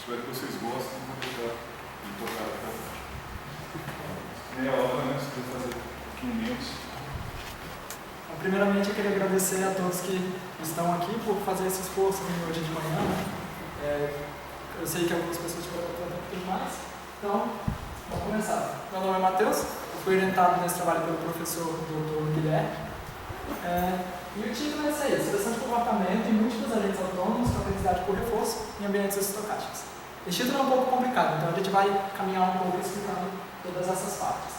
Espero que vocês gostem e vou deixar de tocar até meia hora, né? Se quiser fazer um pouquinho menos. Primeiramente, eu queria agradecer a todos que estão aqui por fazer esse esforço hoje de manhã. Eu sei que algumas pessoas tiveram que tratar um pouquinho mais. Então, vamos começar. Meu nome é Matheus, eu fui orientado nesse trabalho pelo professor Dr. Guilherme. E o título é esse aí: Seleção de comportamento em múltiplos agentes autônomos com aprendizagem por reforço em ambientes estocásticos. Esse título é um pouco complicado, então a gente vai caminhar um pouco explicando todas essas partes.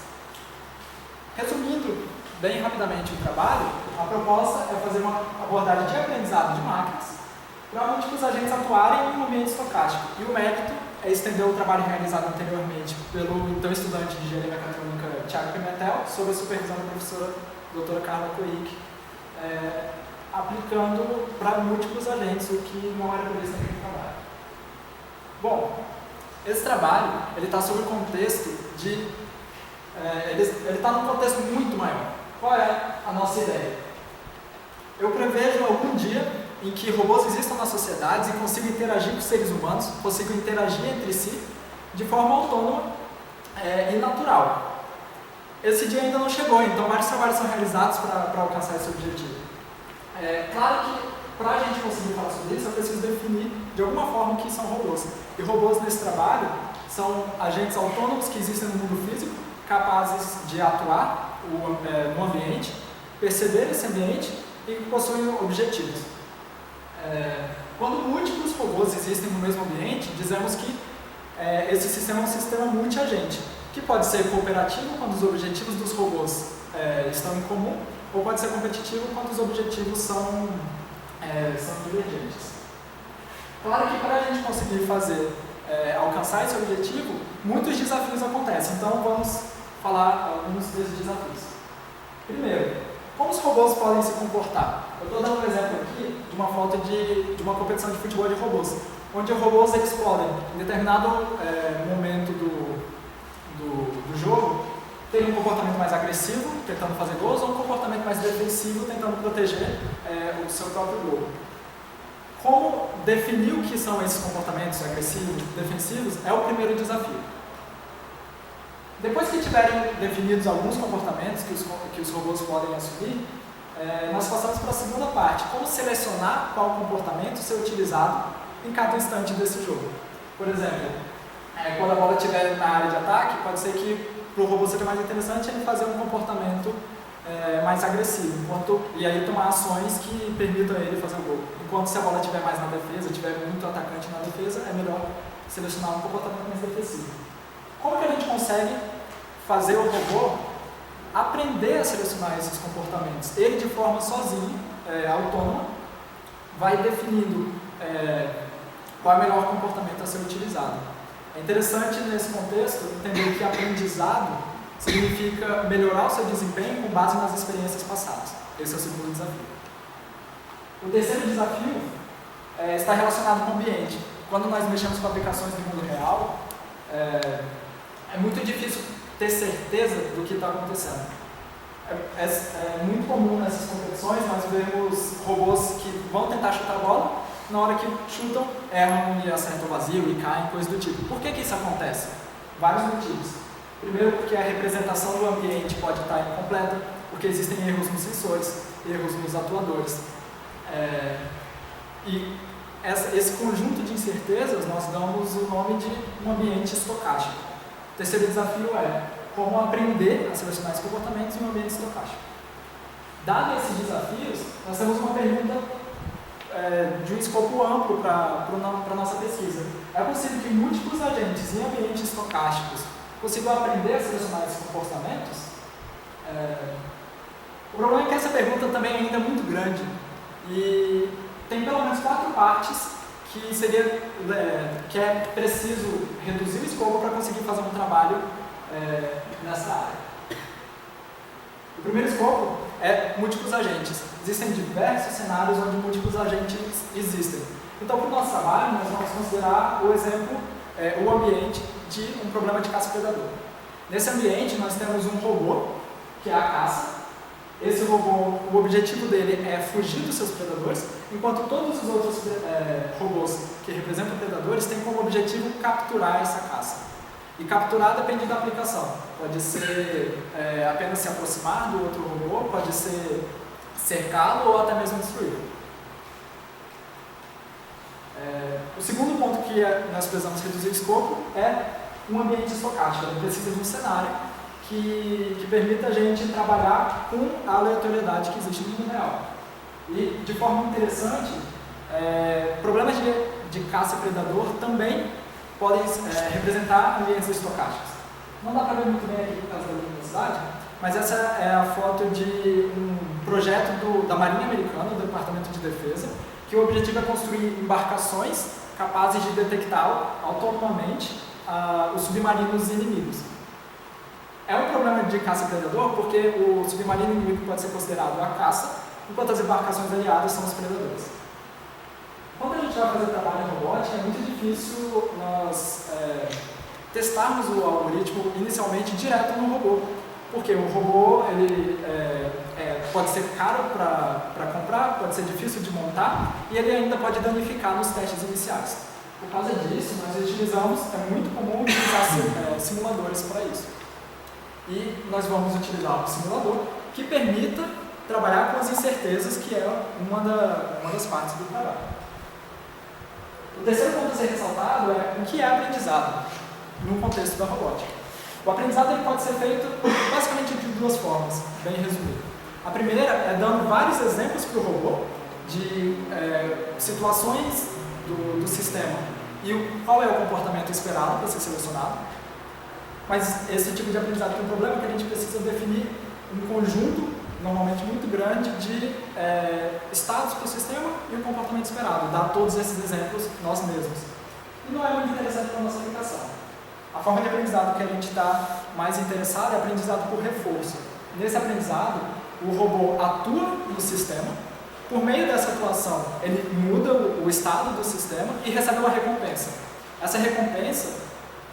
Resumindo bem rapidamente o trabalho, a proposta é fazer uma abordagem de aprendizado de máquinas para múltiplos agentes atuarem em um ambiente estocástico. E o mérito é estender o trabalho realizado anteriormente pelo então estudante de engenharia mecatrônica Thiago Pimentel, sob a supervisão da professora doutora Carla Coic, aplicando para múltiplos agentes, o que não era previsto naquele trabalho. Bom, esse trabalho está sob o contexto de... ele está num contexto muito maior. Qual é a nossa ideia? Eu prevejo algum dia em que robôs existam nas sociedades e consigam interagir com os seres humanos, consigam interagir entre si de forma autônoma e natural. Esse dia ainda não chegou, então vários trabalhos são realizados para alcançar esse objetivo. Claro que para a gente conseguir falar sobre isso, eu preciso definir de alguma forma o que são robôs. E robôs nesse trabalho são agentes autônomos que existem no mundo físico, capazes de atuar no ambiente, perceber esse ambiente e que possuem objetivos. Quando múltiplos robôs existem no mesmo ambiente, dizemos que esse sistema é um sistema multiagente, que pode ser cooperativo quando os objetivos dos robôs estão em comum, ou pode ser competitivo quando os objetivos são divergentes. Claro que para a gente conseguir alcançar esse objetivo, muitos desafios acontecem, então vamos falar alguns desses desafios. Primeiro, como os robôs podem se comportar? Eu estou dando um exemplo aqui de uma foto de uma competição de futebol de robôs, onde os robôs eles podem, em determinado momento do jogo, ter um comportamento mais agressivo, tentando fazer gols, ou um comportamento mais defensivo, tentando proteger o seu próprio gol. Como definir o que são esses comportamentos agressivos, defensivos, é o primeiro desafio. Depois que tiverem definidos alguns comportamentos que os robôs podem assumir, nós passamos para a segunda parte: como selecionar qual comportamento ser utilizado em cada instante desse jogo. Por exemplo, quando a bola estiver na área de ataque, pode ser que para o robô seja mais interessante ele fazer um comportamento mais agressivo, e aí tomar ações que permitam a ele fazer o gol. Enquanto se a bola estiver mais na defesa, tiver muito atacante na defesa, é melhor selecionar um comportamento mais defensivo. Como que a gente consegue fazer o robô aprender a selecionar esses comportamentos? Ele, de forma sozinho, autônoma, vai definindo qual é o melhor comportamento a ser utilizado. É interessante, nesse contexto, entender que aprendizado significa melhorar o seu desempenho com base nas experiências passadas. Esse é o segundo desafio. O terceiro desafio está relacionado com o ambiente. Quando nós mexemos com aplicações do mundo real, é muito difícil ter certeza do que está acontecendo. É muito comum nessas competições nós vemos robôs que vão tentar chutar a bola, na hora que chutam, erram e acertam o vazio e caem, coisa do tipo. Por que isso acontece? Vários motivos. Primeiro, porque a representação do ambiente pode estar incompleta, porque existem erros nos sensores, erros nos atuadores. E esse conjunto de incertezas nós damos o nome de um ambiente estocástico. O terceiro desafio é como aprender a selecionar esses comportamentos em um ambiente estocástico. Dado esses desafios, nós temos uma pergunta de um escopo amplo para a nossa pesquisa. É possível que múltiplos agentes em ambientes estocásticos consigam aprender a selecionar esses comportamentos? O problema é que essa pergunta também ainda é muito grande e tem pelo menos 4 partes que é preciso reduzir o escopo para conseguir fazer um trabalho nessa área. O primeiro escopo é múltiplos agentes. Existem diversos cenários onde múltiplos agentes existem. Então, para o nosso trabalho, nós vamos considerar o exemplo, o ambiente de um problema de caça-predador. Nesse ambiente, nós temos um robô, que é a caça. Esse robô, o objetivo dele é fugir dos seus predadores, enquanto todos os outros robôs que representam predadores têm como objetivo capturar essa caça. E capturar depende da aplicação. Pode ser apenas se aproximar do outro robô, pode ser cercá-lo ou até mesmo destruí-lo. O segundo ponto que nós precisamos reduzir o escopo é um ambiente estocástico. Ele precisa de um cenário que permita a gente trabalhar com a aleatoriedade que existe no mundo real. E, de forma interessante, problemas de caça predador também podem representar ambientes estocásticos. Não dá para ver muito bem aqui por causa da luminosidade, mas essa é a foto de um projeto da Marinha Americana, do Departamento de Defesa, que o objetivo é construir embarcações capazes de detectar autonomamente os submarinos inimigos. É um problema de caça-predador porque o submarino inimigo pode ser considerado a caça, enquanto as embarcações aliadas são os predadores. Quando a gente vai fazer trabalho em robótica, é muito difícil nós testarmos o algoritmo inicialmente direto no robô, porque o robô ele, pode ser caro para comprar, pode ser difícil de montar e ele ainda pode danificar nos testes iniciais. Por causa disso, nós utilizamos, é muito comum utilizar simuladores para isso. E nós vamos utilizar um simulador que permita trabalhar com as incertezas, que é uma das partes do trabalho. O terceiro ponto a ser ressaltado é o que é aprendizado no contexto da robótica. O aprendizado ele pode ser feito basicamente de duas formas, bem resumido. A primeira é dando vários exemplos para o robô de situações do sistema e qual é o comportamento esperado para ser selecionado. Mas esse tipo de aprendizado tem um problema que a gente precisa definir um conjunto, normalmente muito grande, de estados para o sistema e o comportamento esperado, dar todos esses exemplos nós mesmos. E não é muito interessante para a nossa aplicação. A forma de aprendizado que a gente está mais interessado é aprendizado por reforço. Nesse aprendizado, o robô atua no sistema, por meio dessa atuação, ele muda o estado do sistema e recebe uma recompensa. Essa recompensa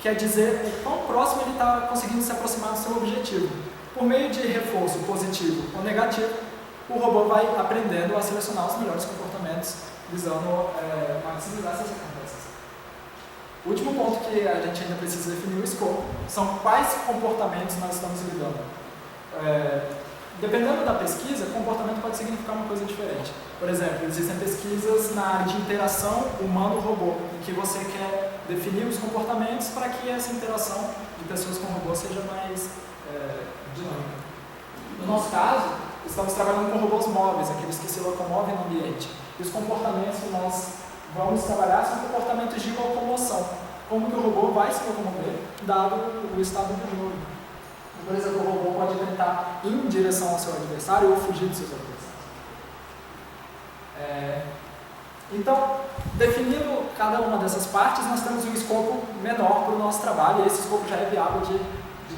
quer dizer o quão próximo ele está conseguindo se aproximar do seu objetivo. Por meio de reforço positivo ou negativo, o robô vai aprendendo a selecionar os melhores comportamentos, visando maximizar essas recompensas. O último ponto que a gente ainda precisa definir o escopo são quais comportamentos nós estamos lidando. Dependendo da pesquisa, comportamento pode significar uma coisa diferente. Por exemplo, existem pesquisas na área de interação humano-robô, em que você quer definir os comportamentos para que essa interação de pessoas com robôs seja mais dinâmica. No nosso caso, estamos trabalhando com robôs móveis, aqueles que se locomovem no ambiente. E os comportamentos que nós vamos trabalhar são comportamentos de locomoção. Como que o robô vai se locomover, dado o estado do jogo. Por exemplo, o robô pode tentar ir em direção ao seu adversário ou fugir dos seus adversários. Então, definindo cada uma dessas partes, nós temos um escopo menor para o nosso trabalho e esse escopo já é viável de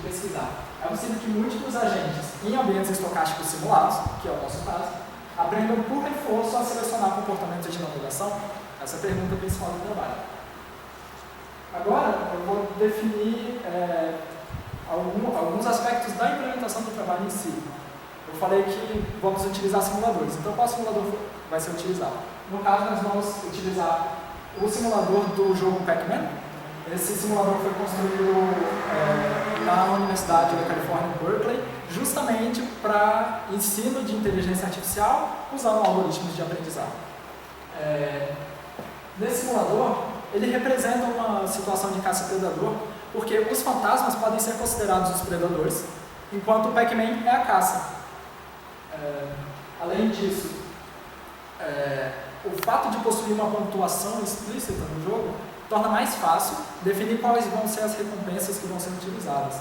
pesquisar. É possível que múltiplos agentes em ambientes estocásticos simulados, que é o nosso caso, aprendam por reforço a selecionar comportamentos de navegação. Essa é a pergunta principal do trabalho. Agora, eu vou definir alguns aspectos da implementação do trabalho em si. Eu falei que vamos utilizar simuladores. Então, qual simulador vai ser utilizado? No caso, nós vamos utilizar o simulador do jogo Pac-Man. Esse simulador foi construído na Universidade da Califórnia, em Berkeley, justamente para ensino de inteligência artificial usando algoritmos de aprendizado. Nesse simulador, ele representa uma situação de caça-predador, porque os fantasmas podem ser considerados os predadores, enquanto o Pac-Man é a caça. Além disso, o fato de possuir uma pontuação explícita no jogo torna mais fácil definir quais vão ser as recompensas que vão ser utilizadas.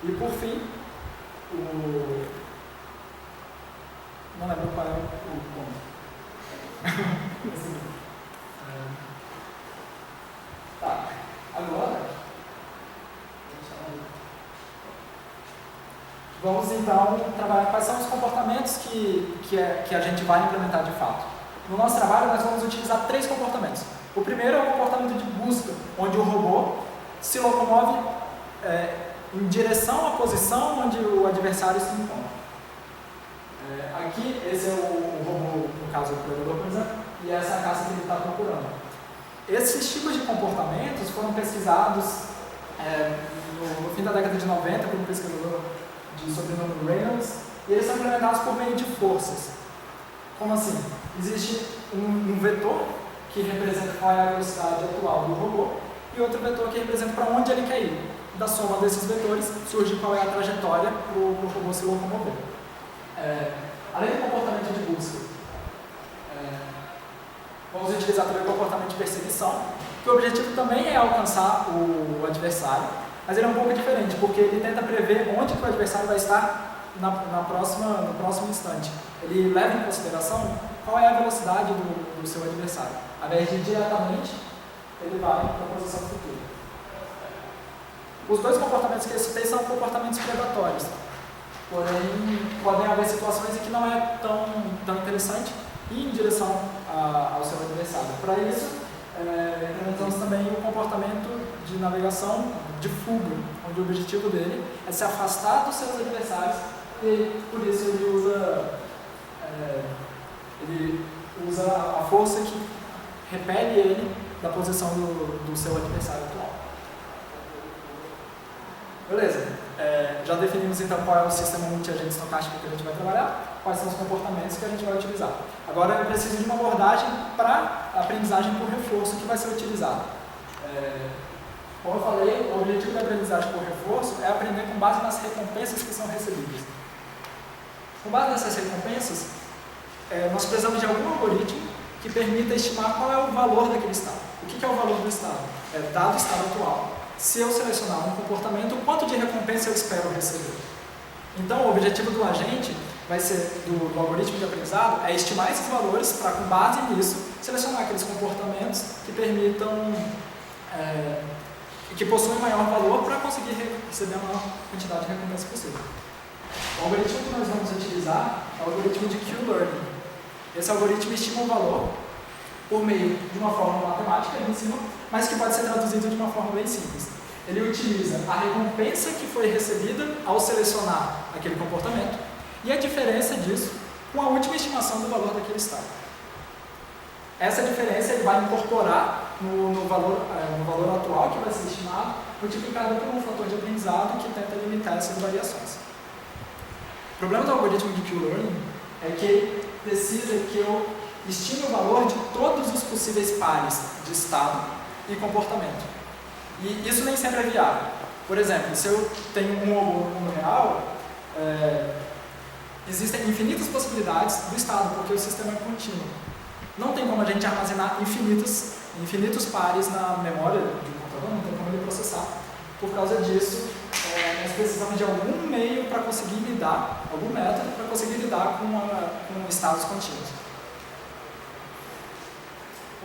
E por fim, não lembro qual é o ponto. Tá, agora vamos então trabalhar quais são os comportamentos que a gente vai implementar de fato. No nosso trabalho, nós vamos utilizar 3 comportamentos. O primeiro é o comportamento de busca, onde o robô se locomove em direção à posição onde o adversário se encontra. Aqui, esse é o robô, no caso, o provedor, por exemplo, e essa é a caça que ele está procurando. Esses tipos de comportamentos foram pesquisados no fim da década de 90 por um pesquisador de sobrenome Reynolds, e eles são implementados por meio de forças. Como assim? Existe um vetor que representa qual é a velocidade atual do robô e outro vetor que representa para onde ele quer ir. Da soma desses vetores surge qual é a trajetória para o robô se locomover. Além do comportamento de busca, vamos utilizar também o comportamento de perseguição, que o objetivo também é alcançar o adversário, mas ele é um pouco diferente, porque ele tenta prever onde que o adversário vai estar no próximo instante. Ele leva em consideração qual é a velocidade do seu adversário. Ao invés de ir diretamente, ele vai para a posição futura. Os dois comportamentos que eu citei são comportamentos predatórios. Porém, podem haver situações em que não é tão interessante ir em direção ao seu adversário. Para isso, implementamos também o comportamento de navegação de fuga, onde o objetivo dele é se afastar dos seus adversários e, por isso, ele usa a força que repele ele da posição do seu adversário atual. Beleza, já definimos então qual é o sistema multiagente estocástico que a gente vai trabalhar, quais são os comportamentos que a gente vai utilizar. Agora eu preciso de uma abordagem para aprendizagem por reforço que vai ser utilizada. Como eu falei, o objetivo da aprendizagem por reforço é aprender com base nas recompensas que são recebidas. Com base nessas recompensas, nós precisamos de algum algoritmo que permita estimar qual é o valor daquele estado. O que é o valor do estado? Dado o estado atual. Se eu selecionar um comportamento, quanto de recompensa eu espero receber? Então, o objetivo do agente vai ser, do algoritmo de aprendizado, é estimar esses valores para, com base nisso, selecionar aqueles comportamentos que permitam, que possuem maior valor para conseguir receber a maior quantidade de recompensa possível. O algoritmo que nós vamos utilizar é o algoritmo de Q-Learning. Esse algoritmo estima o valor por meio de uma fórmula matemática ali em cima, mas que pode ser traduzido de uma forma bem simples. Ele utiliza a recompensa que foi recebida ao selecionar aquele comportamento e a diferença disso com a última estimação do valor daquele estado. Essa diferença ele vai incorporar no valor atual que vai ser estimado, multiplicado por um fator de aprendizado que tenta limitar essas variações. O problema do algoritmo de Q-Learning é que ele precisa que eu estime o valor de todos os possíveis pares de estado e comportamento. E isso nem sempre é viável. Por exemplo, se eu tenho um robô no mundo real, existem infinitas possibilidades do estado, porque o sistema é contínuo. Não tem como a gente armazenar infinitos pares na memória de um computador, não tem como ele processar. Por causa disso, nós precisamos de algum meio para conseguir lidar, algum método para conseguir lidar com estados contínuos.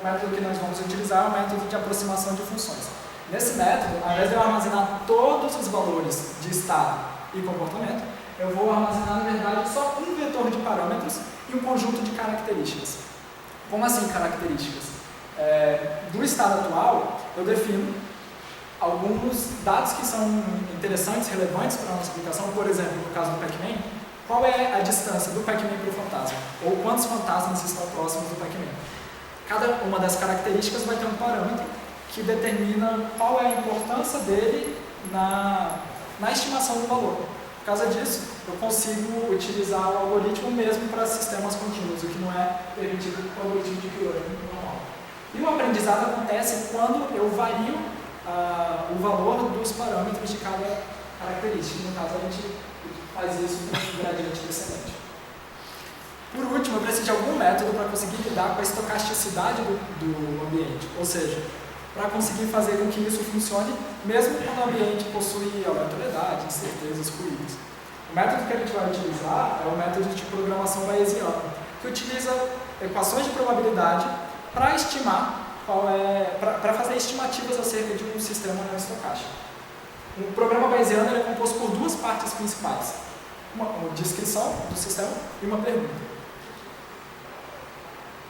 O método que nós vamos utilizar é o método de aproximação de funções. Nesse método, ao invés de eu armazenar todos os valores de estado e comportamento, eu vou armazenar, na verdade, só um vetor de parâmetros e um conjunto de características. Como assim características? Do estado atual, eu defino alguns dados que são interessantes, relevantes para a nossa aplicação. Por exemplo, no caso do Pac-Man, qual é a distância do Pac-Man para o fantasma? Ou quantos fantasmas estão próximos do Pac-Man? Cada uma das características vai ter um parâmetro que determina qual é a importância dele na estimação do valor. Por causa disso, eu consigo utilizar o algoritmo mesmo para sistemas contínuos, o que não é permitido com o algoritmo de Q-Learning normal. E o aprendizado acontece quando eu vario o valor dos parâmetros de cada característica. No caso, a gente faz isso com um gradiente descendente. Por último, eu preciso de algum método para conseguir lidar com a estocasticidade do ambiente, ou seja, para conseguir fazer com que isso funcione, mesmo quando o ambiente possui aleatoriedade, incertezas, ruídos. O método que a gente vai utilizar é o método de programação bayesiana, que utiliza equações de probabilidade para estimar para fazer estimativas acerca de um sistema estocástico. O programa bayesiano é composto por duas partes principais, uma descrição do sistema e uma pergunta.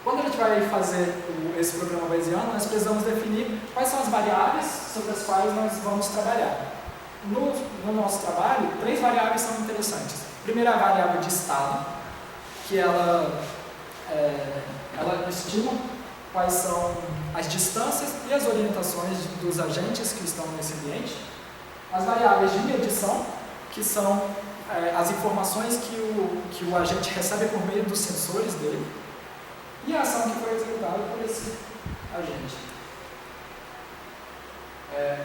Quando a gente vai fazer esse programa bayesiano, nós precisamos definir quais são as variáveis sobre as quais nós vamos trabalhar. No nosso trabalho, 3 variáveis são interessantes. A primeira é a variável de estado, que ela estima quais são as distâncias e as orientações dos agentes que estão nesse ambiente. As variáveis de medição, que são as informações que o agente recebe por meio dos sensores dele, e a ação que foi executada por esse agente.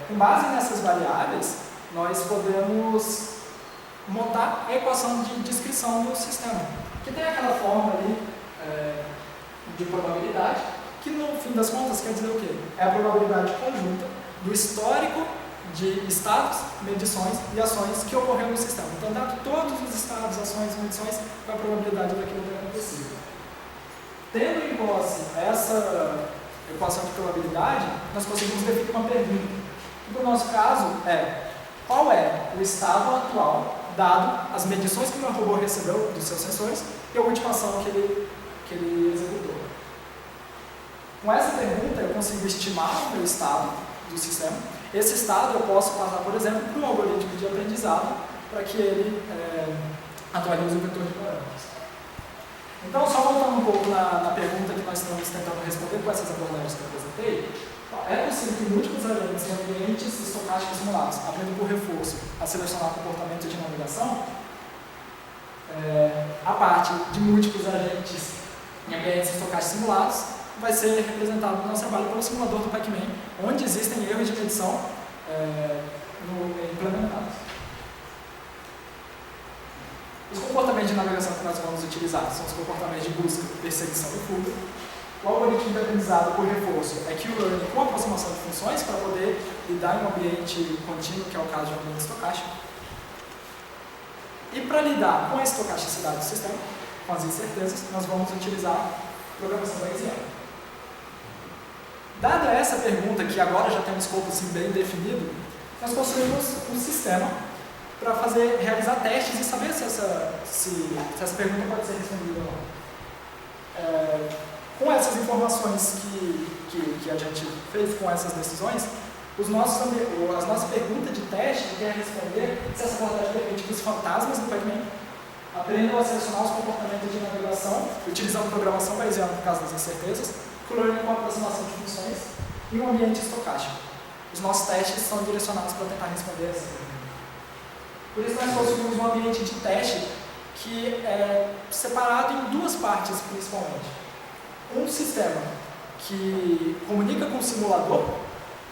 Com base nessas variáveis, nós podemos montar a equação de descrição do sistema, que tem aquela forma ali de probabilidade, que no fim das contas quer dizer o quê? É a probabilidade conjunta do histórico de estados, medições e ações que ocorreu no sistema. Então, dado todos os estados, ações e medições, qual a probabilidade daquilo ter acontecido. Tendo em posse essa equação de probabilidade, nós conseguimos definir uma pergunta. No nosso caso, qual é o estado atual, dado as medições que o meu robô recebeu dos seus sensores e a última ação que ele executou. Com essa pergunta, eu consigo estimar o meu estado do sistema. Esse estado eu posso passar, por exemplo, para um algoritmo de aprendizado para que ele atualize o vetor de parâmetros. Então, só voltando um pouco na pergunta que nós estamos tentando responder com essas abordagens que eu apresentei, é possível que múltiplos agentes em ambientes estocásticos simulados aprendam por reforço a selecionar comportamento de navegação. A parte de múltiplos agentes em ambientes estocásticos simulados vai ser representado no nosso trabalho pelo simulador do Pac-Man, onde existem erros de medição implementados. Os comportamentos de navegação que nós vamos utilizar são os comportamentos de busca, perseguição e fuga. O algoritmo de aprendizado por reforço é Q-Learning com aproximação de funções para poder lidar em um ambiente contínuo, que é o caso de um ambiente estocástico. E para lidar com a estocasticidade do sistema, com as incertezas, nós vamos utilizar programação bayesiana. Dada essa pergunta, que agora já tem um escopo assim, bem definido, nós construímos um sistema para realizar testes e saber se essa pergunta pode ser respondida ou não. Com essas informações que a gente fez com essas decisões, as nossas perguntas de teste quer responder se essa abordagem permite que os fantasmas do Pac-Man aprendam a selecionar os comportamentos de navegação, utilizando programação bayesiana por causa das incertezas, Q-Learning com aproximação de funções e um ambiente estocástico. Os nossos testes são direcionados para tentar responder essa pergunta. Por isso, nós construímos um ambiente de teste que é separado em duas partes, principalmente. Um sistema que comunica com o simulador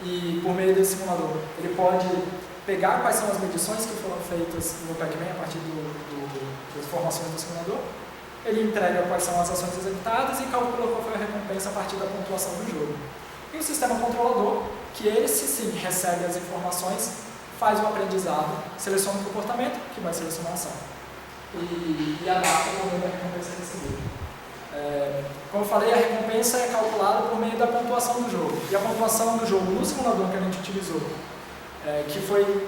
e, por meio desse simulador, ele pode pegar quais são as medições que foram feitas no Pac-Man a partir das informações do simulador. Ele entrega quais são as ações executadas e calcula qual foi a recompensa a partir da pontuação do jogo. E o sistema controlador, que ele sim recebe as informações, faz o aprendizado, seleciona o comportamento, que vai selecionar a ação, e adapta por meio da recompensa recebida. Como eu falei, a recompensa é calculada por meio da pontuação do jogo. E a pontuação do jogo no simulador que a gente utilizou, que foi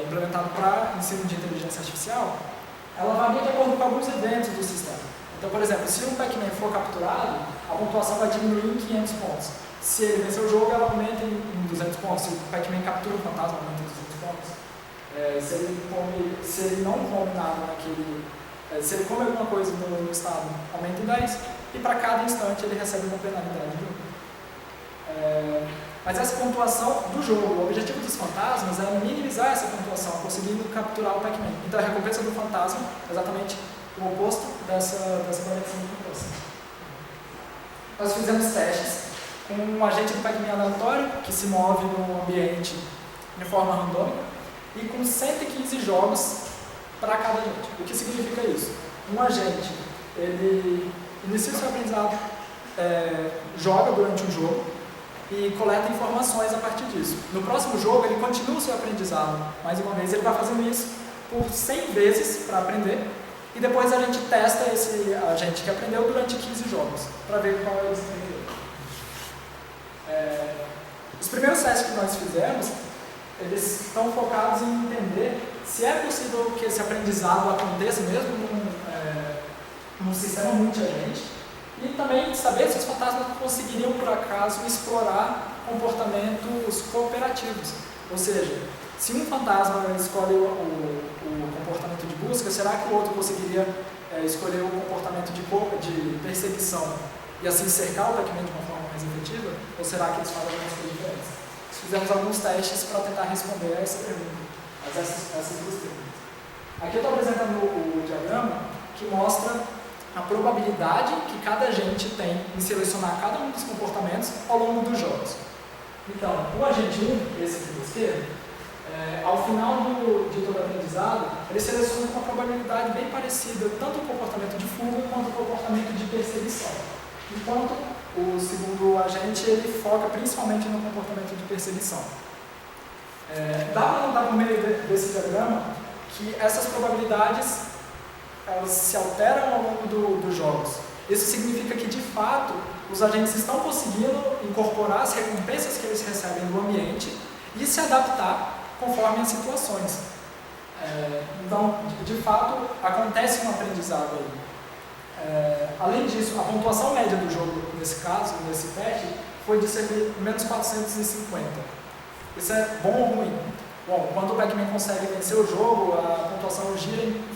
implementado para ensino de inteligência artificial, ela varia de acordo com alguns eventos do sistema. Então, por exemplo, se um Pac-Man for capturado, a pontuação vai diminuir em 500 pontos. Se ele vencer o jogo, ela aumenta em 200 pontos. Se o Pac-Man captura um fantasma, aumenta em 200 pontos. Se ele não come nada se ele come alguma coisa no estado, aumenta em 10. E para cada instante ele recebe uma penalidade de 1. Mas essa pontuação do jogo, o objetivo dos fantasmas é minimizar essa pontuação, conseguindo capturar o Pac-Man. Então a recompensa do fantasma é exatamente o oposto dessa variação de pontuação. Nós fizemos testes com um agente do Pac-Man aleatório que se move no ambiente de forma randômica e com 115 jogos para cada agente. O que significa isso? Um agente, ele inicia o seu aprendizado, joga durante um jogo e coleta informações a partir disso. No próximo jogo, ele continua o seu aprendizado. Mais uma vez, ele vai fazendo isso por 100 vezes para aprender e depois a gente testa esse agente que aprendeu durante 15 jogos para ver qual é o desempenho dele. Os primeiros testes que nós fizemos, eles estão focados em entender se é possível que esse aprendizado aconteça mesmo num sistema multiagente e também saber se os fantasmas conseguiriam, por acaso, explorar comportamentos cooperativos. Ou seja, se um fantasma escolhe o comportamento de busca, será que o outro conseguiria escolher o comportamento de perseguição e assim cercar o Pac-Man de uma forma mais efetiva? Ou será que eles fazem algumas coisas diferentes? Fizemos alguns testes para tentar responder a essa pergunta, essas duas perguntas. Aqui eu estou apresentando o diagrama que mostra a probabilidade que cada agente tem em selecionar cada um dos comportamentos ao longo dos jogos. Então, o agente 1, esse aqui da esquerda, ao final de todo o aprendizado, ele seleciona com uma probabilidade bem parecida, tanto o comportamento de fuga quanto o comportamento de perseguição. Enquanto o segundo agente ele foca principalmente no comportamento de perseguição. Dá para notar por meio desse diagrama que essas probabilidades elas se alteram ao longo dos jogos. Isso significa que, de fato, os agentes estão conseguindo incorporar as recompensas que eles recebem do ambiente e se adaptar conforme as situações. Então, de fato, acontece um aprendizado aí. Além disso, a pontuação média do jogo, nesse caso, nesse teste, foi de cerca de menos 450. Isso é bom ou ruim? Bom, quando o Pac-Man consegue vencer o jogo, a pontuação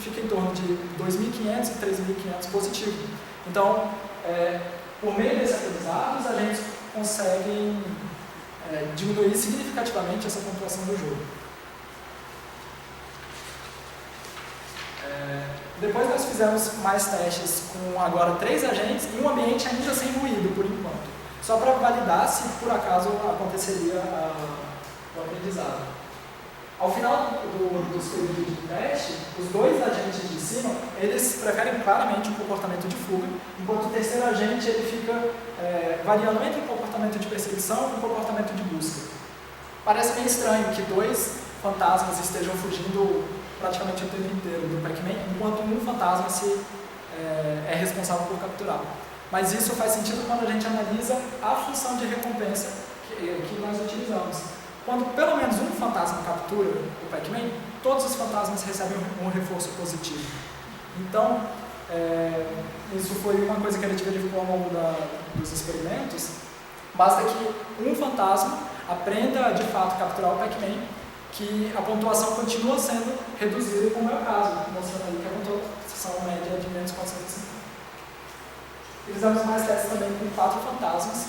fica em torno de 2.500 e 3.500 positivo. Então, por meio desse aprendizado, os agentes conseguem diminuir significativamente essa pontuação do jogo. Depois nós fizemos mais testes com agora 3 agentes e um ambiente ainda sem ruído, por enquanto. Só para validar se por acaso aconteceria o aprendizado. Ao final dos períodos de teste, os 2 agentes de cima, eles preferem claramente o comportamento de fuga, enquanto o terceiro agente ele fica variando entre o comportamento de perseguição e o comportamento de busca. Parece meio estranho que 2 fantasmas estejam fugindo praticamente o tempo inteiro do Pac-Man, enquanto um fantasma é responsável por capturá-lo. Mas isso faz sentido quando a gente analisa a função de recompensa que nós utilizamos. Quando pelo menos um fantasma captura o Pac-Man, todos os fantasmas recebem um reforço positivo. Então, isso foi uma coisa que a gente verificou ao longo dos experimentos. Basta que um fantasma aprenda de fato capturar o Pac-Man, que a pontuação continua sendo reduzida, como é o caso, mostrando ali que a pontuação média é de menos 450. Fizemos mais testes também com 4 fantasmas.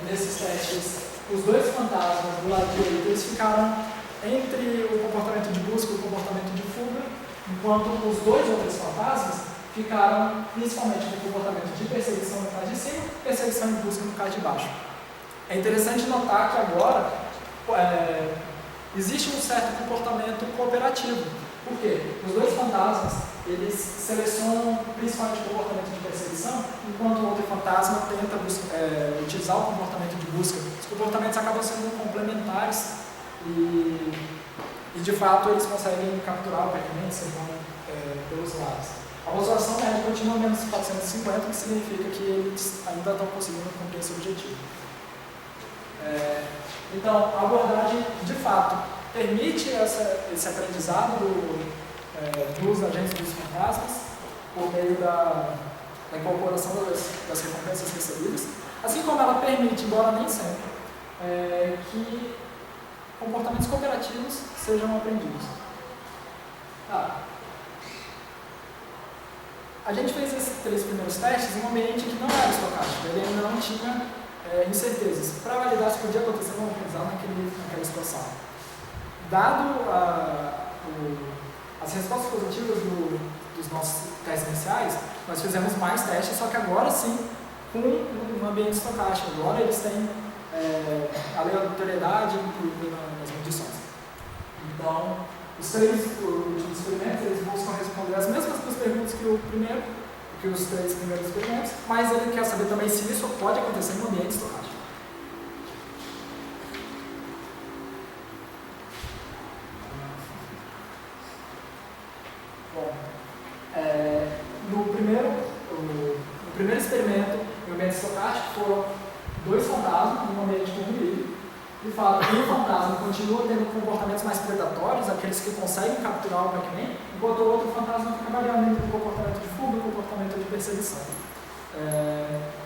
Nesses testes, os 2 fantasmas do lado direito eles ficaram entre o comportamento de busca e o comportamento de fuga, enquanto os 2 outros fantasmas ficaram principalmente no comportamento de perseguição no caso de cima e perseguição e busca no caso de baixo. É interessante notar que agora existe um certo comportamento cooperativo. Por quê? Os 2 fantasmas eles selecionam principalmente o comportamento de perseguição, enquanto o outro fantasma tenta utilizar o comportamento de busca. Os comportamentos acabam sendo complementares e de fato eles conseguem capturar o Pac-Man pelos lados. A pontuação média continua menos 450, o que significa que eles ainda estão conseguindo cumprir esse objetivo. Então, a abordagem, de fato, permite esse aprendizado dos agentes dos fantasmas por meio da incorporação das recompensas recebidas, assim como ela permite, embora nem sempre, que comportamentos cooperativos sejam aprendidos. A gente fez esses 3 primeiros testes em um ambiente que não era estocástico, ele ainda não tinha incertezas, para validar se podia acontecer um aprendizado naquela situação. Dado as respostas positivas dos nossos testes iniciais, nós fizemos mais testes, só que agora sim com um ambiente estocástico. Agora eles têm aleatoriedade incluída nas medições. Então, os 3 últimos experimentos eles buscam responder as mesmas 2 perguntas que os 3 primeiros experimentos, mas ele quer saber também se isso pode acontecer no ambiente estocástico. Bom, no primeiro experimento, no ambiente estocástico, foram 2 fantasmas em um ambiente com ruído. De fato, um fantasma continua tendo comportamentos mais predatórios, aqueles que conseguem capturar o Pac-Man, enquanto o outro fantasma fica variando entre o comportamento de fuga e o comportamento de perseguição.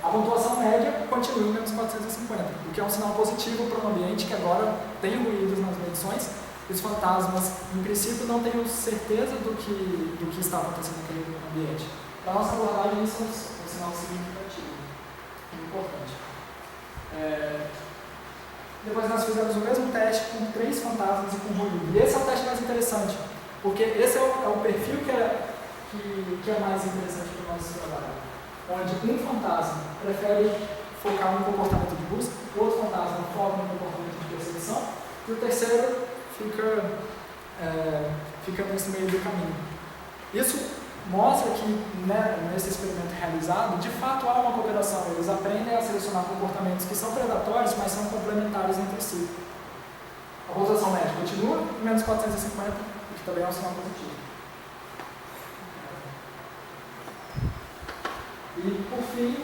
A pontuação média continua em menos 450, o que é um sinal positivo para um ambiente que agora tem ruídos nas medições, os fantasmas, em princípio, não tenham certeza do que está acontecendo naquele ambiente. Para a nossa abordagem, isso é um sinal significativo, importante. Depois nós fizemos o mesmo teste com 3 fantasmas e com ruído. E esse é o teste mais interessante, porque esse é o perfil que é mais interessante para o nosso trabalho. Onde um fantasma prefere focar no comportamento de busca, o outro fantasma foca no comportamento de perseguição, e o terceiro fica nesse meio do caminho. Isso mostra que, né, nesse experimento realizado, de fato há uma cooperação. Eles aprendem a selecionar comportamentos que são predatórios, mas são complementares entre si. A rotação média continua em menos 450, o que também é um sinal positivo. E, por fim,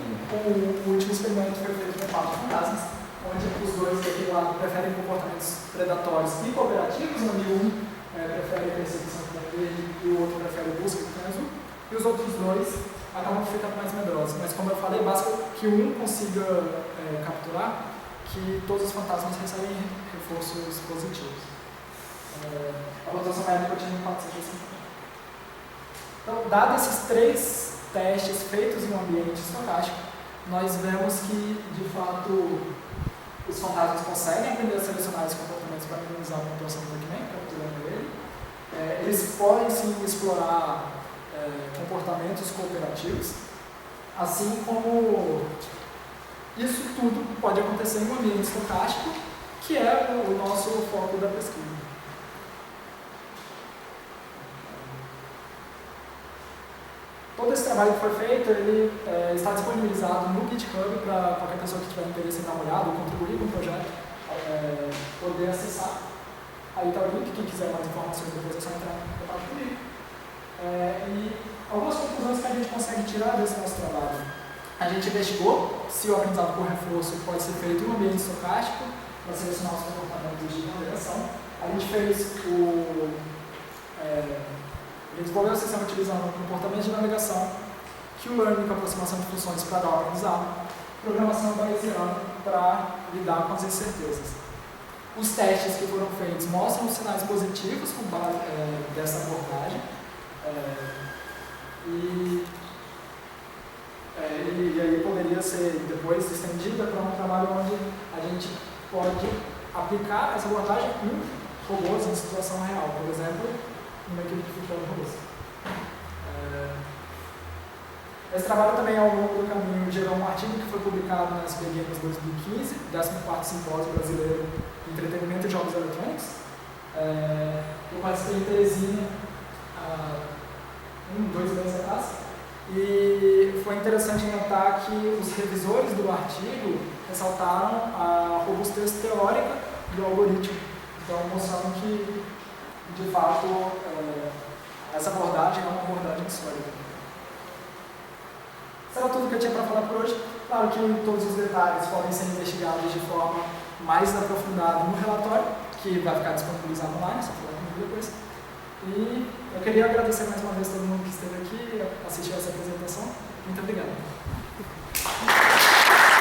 o último experimento foi feito com 4 fantasmas, onde os dois daquele lado preferem comportamentos predatórios e cooperativos, onde um prefere perseguição que tem verde e o outro prefere busca que tem azul, e os outros dois acabam ficando mais medrosos. Mas, como eu falei, basta que um consiga capturar que todos os fantasmas recebem reforços positivos. A rotação média continua em 450. Então, dados esses 3 testes feitos em um ambiente estocástico, nós vemos que, de fato, os fantasmas conseguem aprender a selecionar esses comportamentos para minimizar a pontuação do Pac-Man, capturando ele. Eles podem, sim, explorar comportamentos cooperativos, assim como isso tudo pode acontecer em um ambiente estocástico, que é o nosso foco da pesquisa. Todo esse trabalho que foi feito, ele está disponibilizado no GitHub para qualquer pessoa que tiver interesse em dar uma olhada ou contribuir com o projeto, poder acessar. Aí está o link, quem quiser mais informações depois é só entrar em contato comigo. E algumas conclusões que a gente consegue tirar desse nosso trabalho. A gente investigou se o aprendizado por reforço pode ser feito em um ambiente estocástico para selecionar os comportamentos de navegação. A gente fez desenvolveu o sistema utilizando um comportamento de navegação, Q-Learning com aproximação de funções para dar o aprendizado, programação bayesiana para lidar com as incertezas. Os testes que foram feitos mostram sinais positivos com base dessa abordagem e aí poderia ser depois estendida para um trabalho onde a gente pode aplicar essa abordagem em robôs em situação real, por exemplo, numa equipe de futebol de robôs. Esse trabalho também, ao longo do caminho, gerou um artigo que foi publicado na SB Games 2015, 14º Simpósio Brasileiro de Entretenimento e Jogos Eletrônicos. Eu participei em Teresina há 2 meses atrás, e foi interessante notar que os revisores do artigo ressaltaram a robustez teórica do algoritmo, então mostrando que, de fato, essa abordagem é uma abordagem sólida. Isso era tudo que eu tinha para falar por hoje. Claro que todos os detalhes podem ser investigados de forma mais aprofundada no relatório, que vai ficar disponibilizado online, só falar comigo depois. E eu queria agradecer mais uma vez a todo mundo que esteve aqui e assistiu essa apresentação. Muito obrigado.